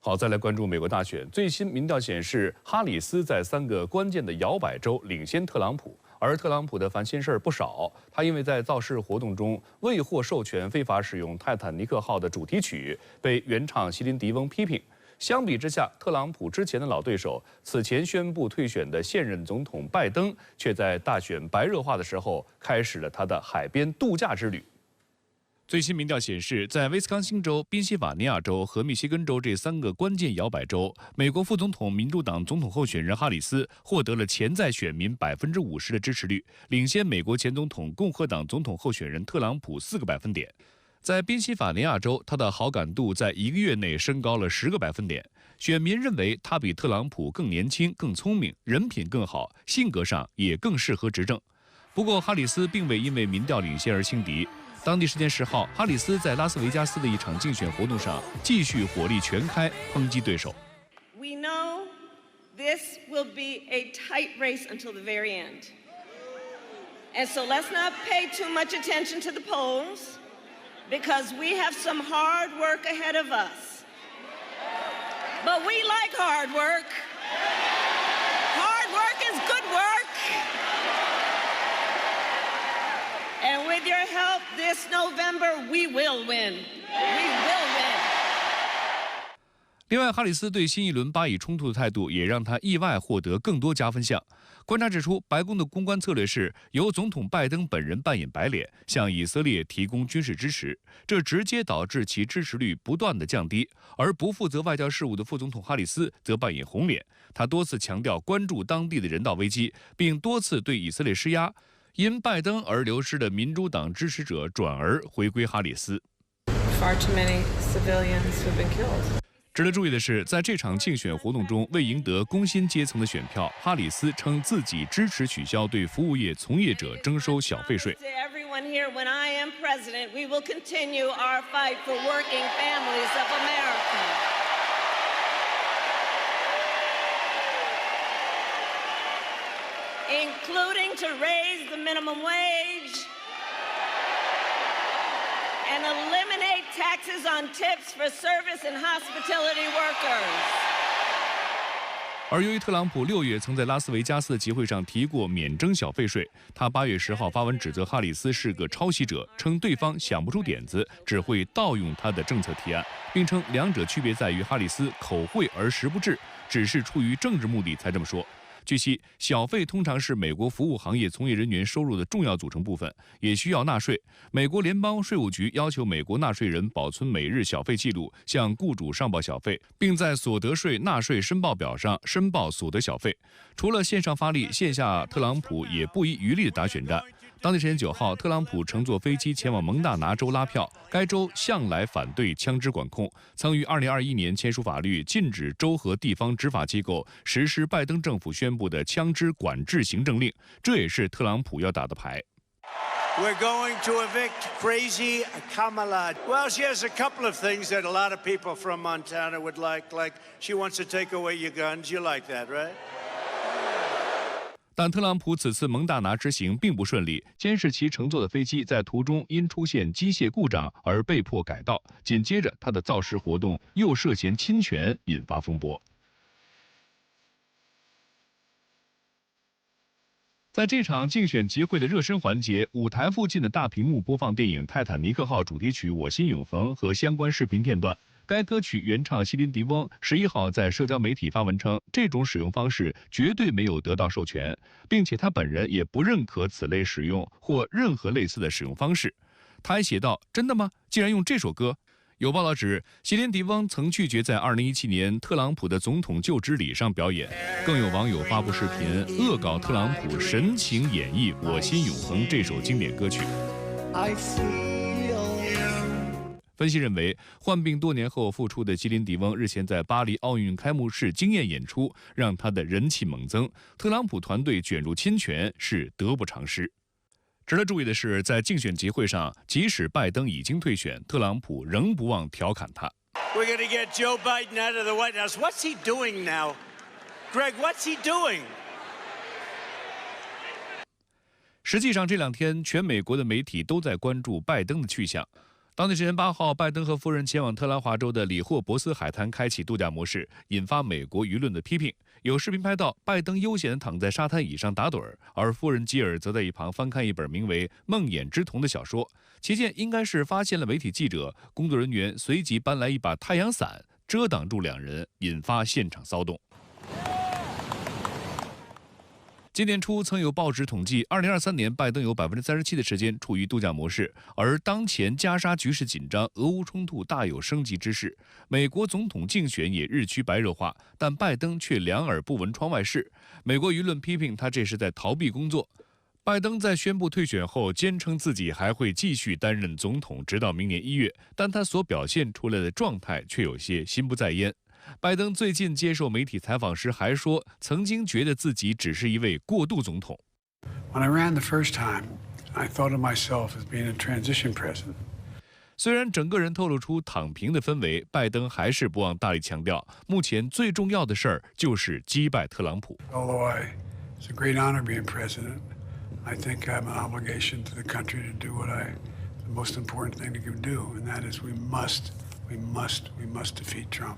好，再来关注美国大选。最新民调显示，哈里斯在3个关键的摇摆州领先特朗普，而特朗普的烦心事儿不少。他因为在造势活动中未获授权非法使用泰坦尼克号的主题曲，被原唱席琳·迪翁批评。相比之下，特朗普之前的老对手，此前宣布退选的现任总统拜登，却在大选白热化的时候开始了他的海边度假之旅。最新民调显示，在威斯康星州、宾夕法尼亚州和密歇根州这3个关键摇摆州，美国副总统民主党总统候选人哈里斯获得了潜在选民50%的支持率，领先美国前总统共和党总统候选人特朗普4个百分点。在宾夕法尼亚州，他的好感度在1个月内升高了10个百分点。选民认为他比特朗普更年轻、更聪明，人品更好，性格上也更适合执政。不过，哈里斯并未因为民调领先而轻敌。当地时间10号，哈里斯在拉斯维加斯的一场竞选活动上继续火力全开抨击对手。We know this will be a tight race until the very end. And so let's not pay too much attention to the polls because we have some hard work ahead of us. But we like hard work. Hard work is good work.And with your help, this November, we will win. We will win. 另外，哈里斯对新一轮巴以冲突的态度也让他意外获得更多加分项。观察指出，白宫的公关策略是由总统拜登本人扮演白脸，向以色列提供军事支持，这直接导致其支持率不断的降低。而不负责外交事务的副总统哈里斯则扮演红脸，他多次强调关注当地的人道危机，并多次对以色列施压。因拜登而流失的民主党支持者转而回归哈里斯。值得注意的是，在这场竞选活动中，为赢得工薪阶层的选票，哈里斯称自己支持取消对服务业从业者征收小费税。Including to raise the minimum wage and eliminate taxes on tips for service and hospitality workers. 而由于特朗普6月曾在拉斯维加斯的集会上提过免征小费税，他8月10号发文指责哈里斯是个抄袭者，称对方想不出点子，只会盗用他的政策提案，并称两者区别在于哈里斯口惠而实不至，只是出于政治目的才这么说。据悉，小费通常是美国服务行业从业人员收入的重要组成部分，也需要纳税。美国联邦税务局要求美国纳税人保存每日小费记录，向雇主上报小费，并在所得税纳税申报表上申报所得小费。除了线上发力，线下特朗普也不遗余力地打选战。当地时间9号，特朗普乘坐飞机前往蒙大拿州拉票。该州向来反对枪支管控，曾于2021年签署法律，禁止州和地方执法机构实施拜登政府宣布的枪支管制行政令。这也是特朗普要打的牌。We're going to evict crazy Kamala. Well, she has a couple of things that a lot of people from Montana would like she wants to take away your guns. You like that, right?但特朗普此次蒙大拿之行并不顺利，监视其乘坐的飞机在途中因出现机械故障而被迫改道。紧接着，他的造势活动又涉嫌侵权，引发风波。在这场竞选集会的热身环节，舞台附近的大屏幕播放电影《泰坦尼克号》主题曲《我心永恒》和相关视频片段。该歌曲原唱席琳·迪翁11号在社交媒体发文称，这种使用方式绝对没有得到授权，并且他本人也不认可此类使用或任何类似的使用方式。他还写道：“真的吗？竟然用这首歌？”有报道指，席琳·迪翁曾拒绝在2017年特朗普的总统就职礼上表演。更有网友发布视频恶搞特朗普神情演绎《我心永恒》这首经典歌曲。分析认为，患病多年后复出的席琳·迪翁日前在巴黎奥运开幕式惊艳演出，让他的人气猛增。特朗普团队卷入侵权是得不偿失。值得注意的是，在竞选集会上，即使拜登已经退选，特朗普仍不忘调侃他。We're going to get Joe Biden out of the White House. What's he doing now? Greg, what's he doing? 实际上，这2天全美国的媒体都在关注拜登的去向。当地时间8号，拜登和夫人前往特拉华州的里霍伯斯海滩开启度假模式，引发美国舆论的批评。有视频拍到拜登悠闲地躺在沙滩椅上打盹儿，而夫人吉尔则在一旁翻看一本名为《梦魇之瞳》的小说。期间应该是发现了媒体记者，工作人员随即搬来一把太阳伞遮挡住两人，引发现场骚动。今年初，曾有报纸统计，2023年拜登有37%的时间处于度假模式，而当前加沙局势紧张，俄乌冲突大有升级之势，美国总统竞选也日趋白热化，但拜登却两耳不闻窗外事。美国舆论批评他这是在逃避工作。拜登在宣布退选后，坚称自己还会继续担任总统，直到明年1月，但他所表现出来的状态却有些心不在焉。拜登最近接受媒体采访时还说，曾经觉得自己只是一位过渡总统。When I ran the first time, I thought of myself as being a transition president. 虽然整个人透露出躺平的氛围，拜登还是不忘大力强调，目前最重要的事儿就是击败特朗普。Although it's a great honor being president, I think I have an obligation to the country to do the most important thing to do, and that is we must defeat Trump.